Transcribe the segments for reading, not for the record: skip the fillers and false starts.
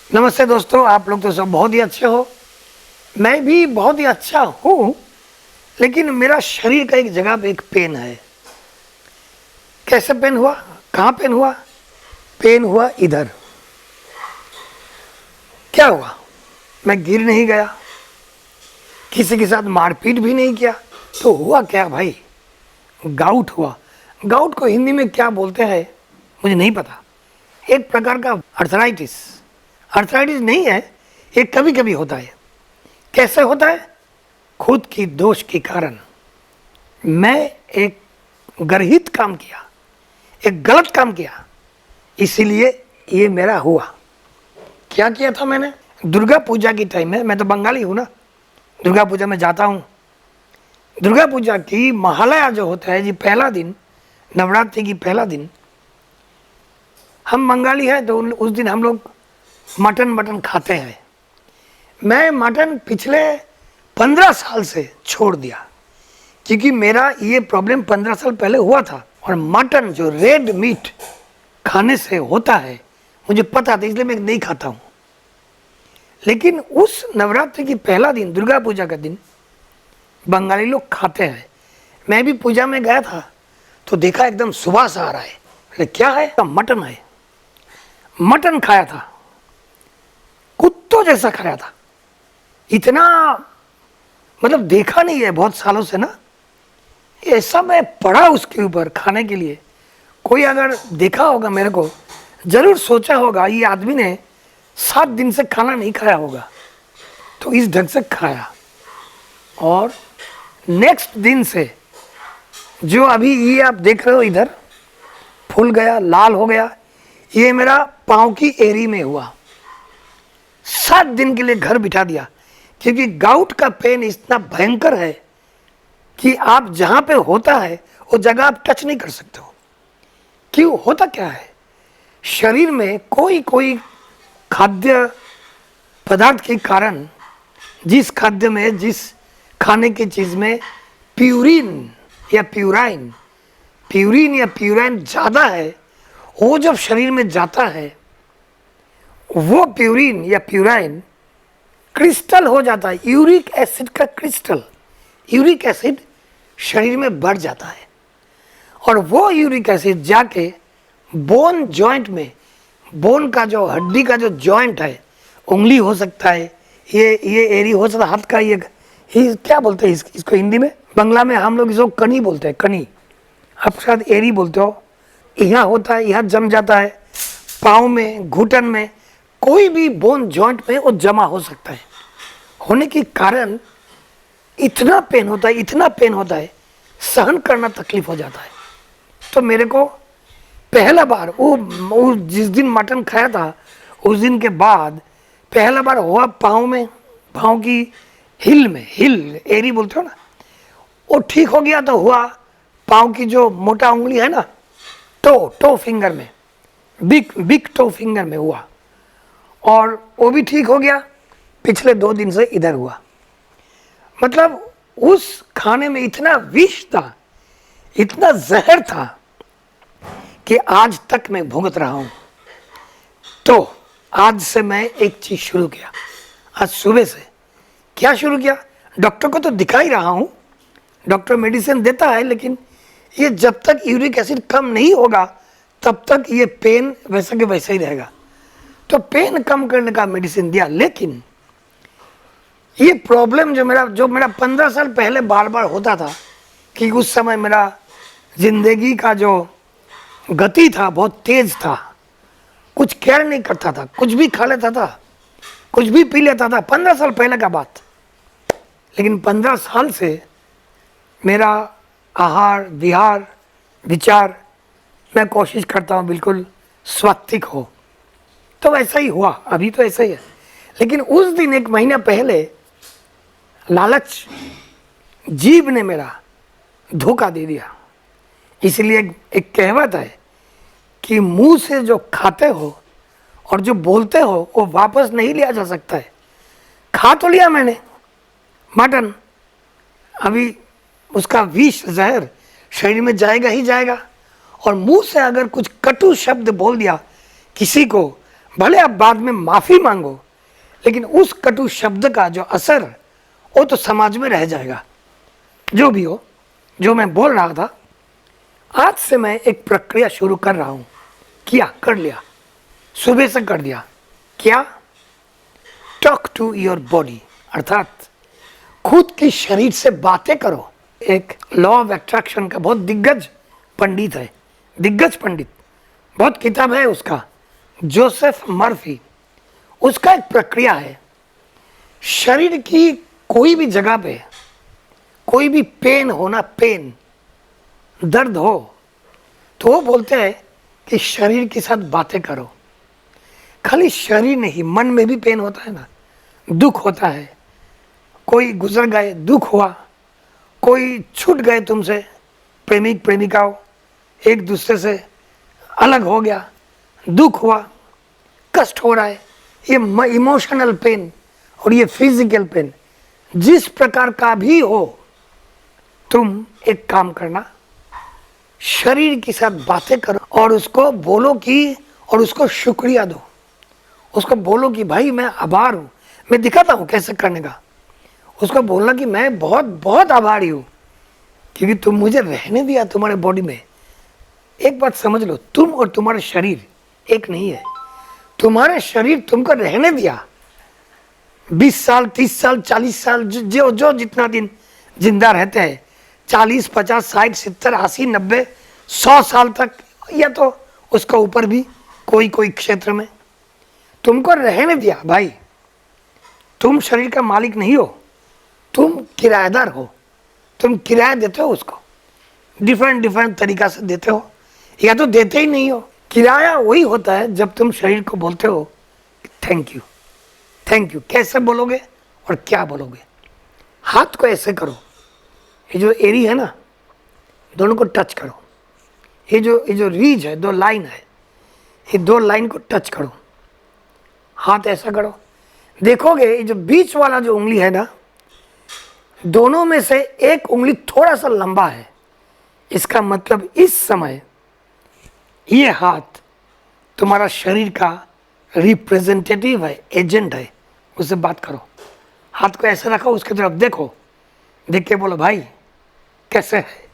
नमस्ते दोस्तों, आप लोग तो सब बहुत ही अच्छे हो। मैं भी बहुत ही अच्छा हूँ, लेकिन मेरा शरीर का एक जगह पे एक पेन है। कैसे पेन हुआ, कहाँ पेन हुआ? पेन हुआ इधर। क्या हुआ? मैं गिर नहीं गया, किसी के साथ मारपीट भी नहीं किया, तो हुआ क्या भाई? गाउट हुआ। गाउट को हिंदी में क्या बोलते हैं मुझे नहीं पता। एक प्रकार का अर्थराइटिस। अर्थराइटिस नहीं है, ये कभी कभी होता है। कैसे होता है? खुद की दोष के कारण मैं एक गर्हित काम किया, एक गलत काम किया, इसीलिए ये मेरा हुआ। क्या किया था मैंने? दुर्गा पूजा की टाइम में, मैं तो बंगाली हूँ ना, दुर्गा पूजा में जाता हूँ। दुर्गा पूजा की महालया जो होता है जी, पहला दिन, नवरात्रि की पहला दिन, हम बंगाली हैं तो उस दिन हम लोग मटन खाते हैं। मैं मटन पिछले 15 साल से छोड़ दिया, क्योंकि मेरा ये प्रॉब्लम 15 साल पहले हुआ था। और मटन जो रेड मीट खाने से होता है मुझे पता था, इसलिए मैं नहीं खाता हूँ। लेकिन उस नवरात्रि की पहला दिन, दुर्गा पूजा का दिन, बंगाली लोग खाते हैं। मैं भी पूजा में गया था तो देखा एकदम सुवास आ रहा है। अरे क्या है? तो मटन है। मटन खाया था, कुत्तों जैसा खाया था। इतना मतलब देखा नहीं है बहुत सालों से ना। ऐसा मैं पड़ा उसके ऊपर खाने के लिए। कोई अगर देखा होगा मेरे को, जरूर सोचा होगा ये आदमी ने 7 दिन से खाना नहीं खाया होगा, तो इस ढंग से खाया। और नेक्स्ट दिन से जो अभी ये आप देख रहे हो इधर फूल गया, लाल हो गया, ये मेरा पाँव की एड़ी में हुआ। 7 दिन के लिए घर बिठा दिया, क्योंकि गाउट का पेन इतना भयंकर है कि आप जहाँ पे होता है वो जगह आप टच नहीं कर सकते हो। क्यों? होता क्या है, शरीर में कोई कोई खाद्य पदार्थ के कारण, जिस खाद्य में, जिस खाने की चीज़ में प्यूरिन या प्यूराइन ज़्यादा है, वो जब शरीर में जाता है, वो प्यूरिन या प्यूराइन क्रिस्टल हो जाता है, यूरिक एसिड का क्रिस्टल। यूरिक एसिड शरीर में बढ़ जाता है, और वो यूरिक एसिड जाके बोन जॉइंट में, बोन का जो हड्डी का जो जॉइंट है, उंगली हो सकता है, ये एरी हो सकता है, हाथ का ये क्या बोलते हैं इसको हिंदी में? बंगला में हम लोग इसको कनी बोलते हैं, कनी। आप शायद एरी बोलते हो। यहाँ होता है, यहाँ जम जाता है, पाँव में, घुटन में, कोई भी बोन जॉइंट में वो जमा हो सकता है। होने के कारण इतना पेन होता है, सहन करना तकलीफ हो जाता है। तो मेरे को पहला बार वो जिस दिन मटन खाया था, उस दिन के बाद पहला बार हुआ पाँव में, पाँव की हिल एरी बोलते हो ना, वो ठीक हो गया। तो हुआ पाँव की जो मोटा उंगली है ना, टो फिंगर में, बिग टो फिंगर में हुआ, और वो भी ठीक हो गया। पिछले 2 दिन से इधर हुआ। मतलब उस खाने में इतना विष था, इतना जहर था कि आज तक मैं भुगत रहा हूँ। तो आज से मैं एक चीज़ शुरू किया, आज सुबह से। क्या शुरू किया? डॉक्टर को तो दिखा ही रहा हूँ, डॉक्टर मेडिसिन देता है, लेकिन ये जब तक यूरिक एसिड कम नहीं होगा तब तक ये पेन वैसा के वैसा ही रहेगा। तो पेन कम करने का मेडिसिन दिया, लेकिन ये प्रॉब्लम जो मेरा 15 साल पहले बार बार होता था, कि उस समय मेरा जिंदगी का जो गति था बहुत तेज था, कुछ केयर नहीं करता था, कुछ भी खा लेता था, कुछ भी पी लेता था। 15 साल पहले का बात। लेकिन 15 साल से मेरा आहार विहार विचार, मैं कोशिश करता हूँ बिल्कुल स्वात्विक हो, तो वैसा ही हुआ। अभी तो ऐसा ही है। लेकिन उस दिन 1 महीना पहले लालच, जीभ ने मेरा धोखा दे दिया। इसलिए एक कहावत है कि मुंह से जो खाते हो और जो बोलते हो वो वापस नहीं लिया जा सकता है। खा तो लिया मैंने मटन, अभी उसका विष जहर शरीर में जाएगा ही जाएगा। और मुंह से अगर कुछ कटु शब्द बोल दिया किसी को, भले आप बाद में माफी मांगो, लेकिन उस कटु शब्द का जो असर वो तो समाज में रह जाएगा। जो भी हो, जो मैं बोल रहा था, आज से मैं एक प्रक्रिया शुरू कर रहा हूं। कर लिया, सुबह से कर दिया। क्या? टॉक टू योर बॉडी, अर्थात खुद की शरीर से बातें करो। एक लॉ ऑफ अट्रैक्शन का बहुत दिग्गज पंडित है, दिग्गज पंडित, बहुत किताब है उसका, जोसेफ मर्फी। उसका एक प्रक्रिया है, शरीर की कोई भी जगह पे कोई भी पेन हो ना, पेन, दर्द हो, तो वो बोलते हैं कि शरीर के साथ बातें करो। खाली शरीर नहीं, मन में भी पेन होता है ना, दुख होता है। कोई गुजर गए, दुख हुआ, कोई छूट गए तुमसे, प्रेमिक प्रेमिकाओं एक दूसरे से अलग हो गया, दुख हुआ, कष्ट हो रहा है, ये इमोशनल पेन और ये फिजिकल पेन, जिस प्रकार का भी हो, तुम एक काम करना, शरीर के साथ बातें करो और उसको बोलो कि, और उसको शुक्रिया दो। उसको बोलो कि भाई मैं आभार हूँ, मैं दिखाता हूँ कैसे करने का। उसको बोलना कि मैं बहुत बहुत आभारी हूँ क्योंकि तुम मुझे रहने दिया तुम्हारे बॉडी में। एक बात समझ लो, तुम और तुम्हारा शरीर एक नहीं है। तुम्हारे शरीर तुमको रहने दिया 20 साल, 30 साल, 40 साल, जो जितना दिन जिंदा रहते हैं, 40, 50, 60, 70, 80, 90, 100 साल तक, या तो उसका ऊपर भी कोई क्षेत्र में तुमको रहने दिया। भाई, तुम शरीर का मालिक नहीं हो, तुम किराएदार हो। तुम किराया देते हो उसको, डिफरेंट तरीका से देते हो, या तो देते ही नहीं हो। किराया वही होता है जब तुम शरीर को बोलते हो थैंक यू, थैंक यू। कैसे बोलोगे और क्या बोलोगे? हाथ को ऐसे करो, ये जो एरी है ना, दोनों को टच करो। ये जो रीज है, 2 लाइन है, ये 2 लाइन को टच करो। हाथ ऐसा करो, देखोगे ये जो बीच वाला जो उंगली है ना, दोनों में से एक उंगली थोड़ा सा लंबा है। इसका मतलब इस समय ये हाथ तुम्हारा शरीर का रिप्रेजेंटेटिव है, एजेंट है, उससे बात करो। हाथ को ऐसे रखो, उसकी तरफ देखो, देख के बोलो भाई कैसे है?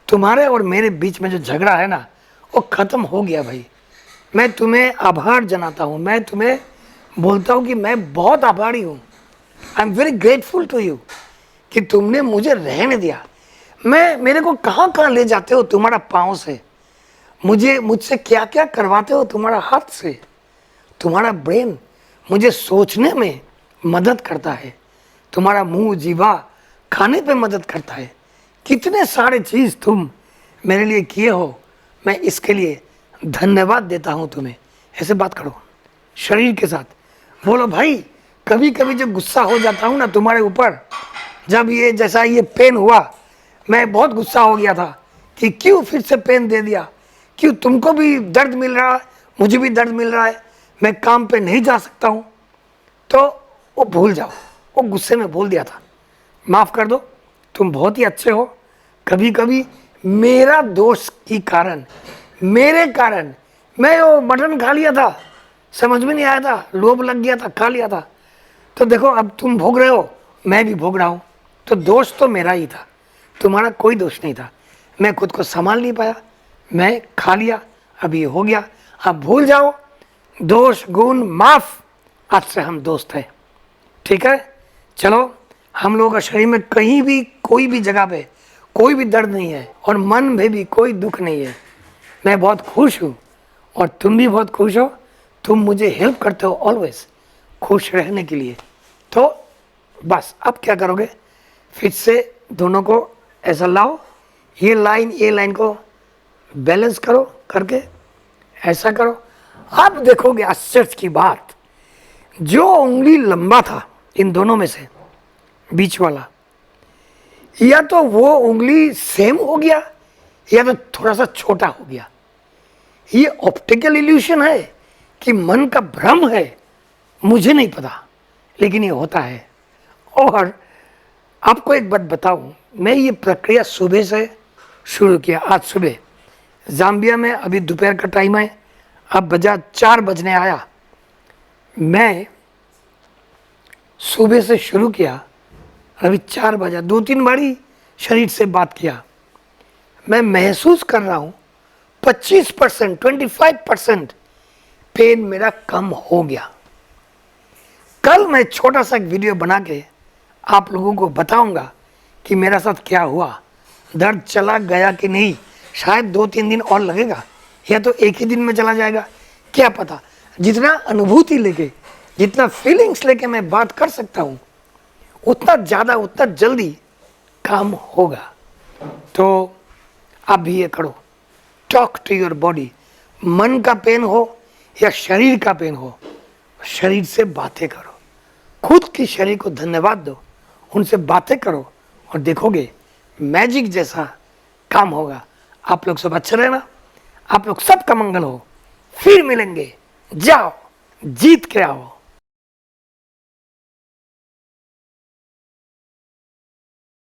तुम्हारे और मेरे बीच में जो झगड़ा है ना, वो खत्म हो गया भाई। मैं तुम्हें आभार जनाता हूँ, मैं तुम्हें बोलता हूँ कि मैं बहुत आभारी हूँ। I am very grateful to you कि तुमने मुझे रहने दिया। मेरे को कहाँ कहाँ ले जाते हो तुम्हारा पाँव से, मुझसे क्या क्या करवाते हो तुम्हारा हाथ से। तुम्हारा ब्रेन मुझे सोचने में मदद करता है, तुम्हारा मुंह जीवा खाने पे मदद करता है। कितने सारे चीज़ तुम मेरे लिए किए हो, मैं इसके लिए धन्यवाद देता हूँ तुम्हें। ऐसे बात करो शरीर के साथ। बोलो भाई, कभी कभी जब गुस्सा हो जाता हूँ ना तुम्हारे ऊपर, जब ये जैसा ये पेन हुआ, मैं बहुत गुस्सा हो गया था कि क्यों फिर से पेन दे दिया, क्यों तुमको भी दर्द मिल रहा है, मुझे भी दर्द मिल रहा है, मैं काम पे नहीं जा सकता हूँ, तो वो भूल जाओ, वो गुस्से में भूल दिया था, माफ़ कर दो, तुम बहुत ही अच्छे हो। कभी कभी मेरा दोष के कारण, मेरे कारण मैं वो मटन खा लिया था, समझ में नहीं आया था, लोभ लग गया था, खा लिया था, तो देखो अब तुम भोग रहे हो, मैं भी भोग रहा हूँ, तो दोष तो मेरा ही था, तुम्हारा कोई दोष नहीं था। मैं खुद को संभाल नहीं पाया, मैं खा लिया, अब ये हो गया, अब भूल जाओ, दोष गुण माफ, आज से हम दोस्त हैं, ठीक है? चलो, हम लोगों का शरीर में कहीं भी कोई भी जगह पे कोई भी दर्द नहीं है और मन में भी कोई दुख नहीं है। मैं बहुत खुश हूँ और तुम भी बहुत खुश हो। तुम मुझे हेल्प करते हो ऑलवेज खुश रहने के लिए। तो बस अब क्या करोगे, फिर से दोनों को ऐसा लाओ, ये लाइन को बैलेंस करो करके ऐसा करो। अब देखोगे आश्चर्य की बात, जो उंगली लंबा था इन दोनों में से बीच वाला, या तो वो उंगली सेम हो गया या तो थोड़ा सा छोटा हो गया। ये ऑप्टिकल इल्यूशन है कि मन का भ्रम है, मुझे नहीं पता, लेकिन ये होता है। और आपको एक बात बताऊं, मैं ये प्रक्रिया सुबह से शुरू किया, आज सुबह। जाम्बिया में अभी दोपहर का टाइम है, अब बजा 4 बजने आया, मैं सुबह से शुरू किया, अभी 4 बजा, 2-3 बारी शरीर से बात किया। मैं महसूस कर रहा हूँ 25%, 25% पेन मेरा कम हो गया। कल मैं छोटा सा एक वीडियो बना के आप लोगों को बताऊंगा कि मेरा साथ क्या हुआ, दर्द चला गया कि नहीं। शायद 2-3 दिन और लगेगा, या तो एक ही दिन में चला जाएगा, क्या पता। जितना अनुभूति लेके, जितना फीलिंग्स लेके मैं बात कर सकता हूँ, उतना ज़्यादा, उतना जल्दी काम होगा। तो आप भी ये करो, टॉक टू योर बॉडी। मन का पेन हो या शरीर का पेन हो, शरीर से बातें करो, खुद की शरीर को धन्यवाद दो, उनसे बातें करो और देखोगे मैजिक जैसा काम होगा। आप लोग सब अच्छे रहना, आप लोग सबका मंगल हो। फिर मिलेंगे, जाओ जीत के आओ।